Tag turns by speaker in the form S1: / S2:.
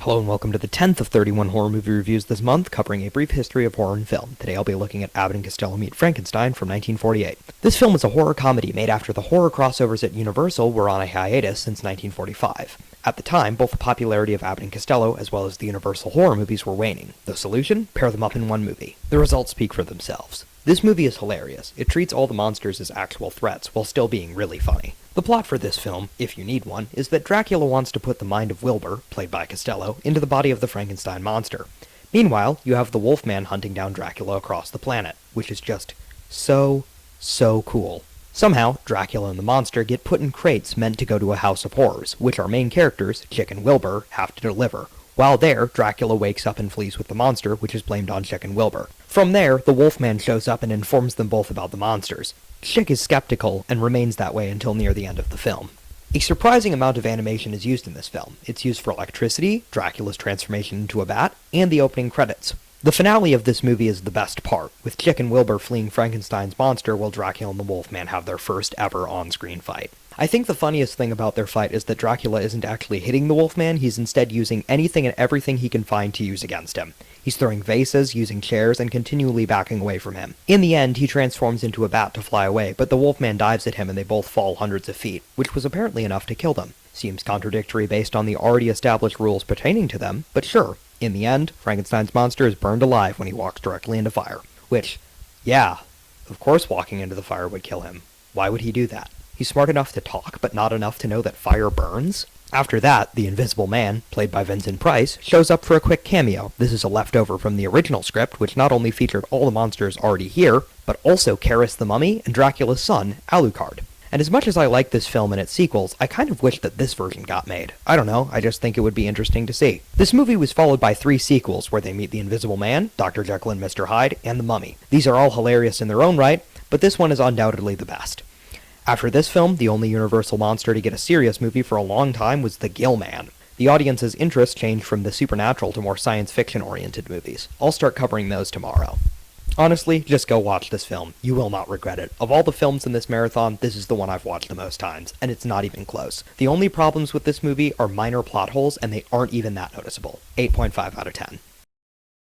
S1: Hello and welcome to the 10th of 31 horror movie reviews this month, covering a brief history of horror and film. Today I'll be looking at Abbott and Costello Meet Frankenstein from 1948. This film is a horror comedy made after the horror crossovers at Universal were on a hiatus since 1945. At the time, both the popularity of Abbott and Costello as well as the Universal horror movies were waning. The solution? Pair them up in one movie. The results speak for themselves. This movie is hilarious. It treats all the monsters as actual threats, while still being really funny. The plot for this film, if you need one, is that Dracula wants to put the mind of Wilbur, played by Costello, into the body of the Frankenstein monster. Meanwhile, you have the Wolfman hunting down Dracula across the planet, which is just so cool. Somehow, Dracula and the monster get put in crates meant to go to a house of horrors, which our main characters, Chick and Wilbur, have to deliver. While there, Dracula wakes up and flees with the monster, which is blamed on Chick and Wilbur. From there, the Wolfman shows up and informs them both about the monsters. Chick is skeptical, and remains that way until near the end of the film. A surprising amount of animation is used in this film. It's used for electricity, Dracula's transformation into a bat, and the opening credits. The finale of this movie is the best part, with Chick and Wilbur fleeing Frankenstein's monster while Dracula and the Wolfman have their first ever on-screen fight. I think the funniest thing about their fight is that Dracula isn't actually hitting the Wolfman, he's instead using anything and everything he can find to use against him. He's throwing vases, using chairs, and continually backing away from him. In the end, he transforms into a bat to fly away, but the Wolfman dives at him and they both fall hundreds of feet, which was apparently enough to kill them. Seems contradictory based on the already established rules pertaining to them, but sure. In the end, Frankenstein's monster is burned alive when he walks directly into fire. Which, yeah, of course walking into the fire would kill him. Why would he do that? He's smart enough to talk, but not enough to know that fire burns? After that, the Invisible Man, played by Vincent Price, shows up for a quick cameo. This is a leftover from the original script, which not only featured all the monsters already here, but also Karis the Mummy and Dracula's son, Alucard. And as much as I like this film and its sequels, I kind of wish that this version got made. I don't know, I just think it would be interesting to see. This movie was followed by 3 sequels, where they meet the Invisible Man, Dr. Jekyll and Mr. Hyde, and the Mummy. These are all hilarious in their own right, but this one is undoubtedly the best. After this film, the only Universal monster to get a serious movie for a long time was the Gill Man. The audience's interest changed from the supernatural to more science fiction-oriented movies. I'll start covering those tomorrow. Honestly, just go watch this film. You will not regret it. Of all the films in this marathon, this is the one I've watched the most times, and it's not even close. The only problems with this movie are minor plot holes, and they aren't even that noticeable. 8.5 out of 10.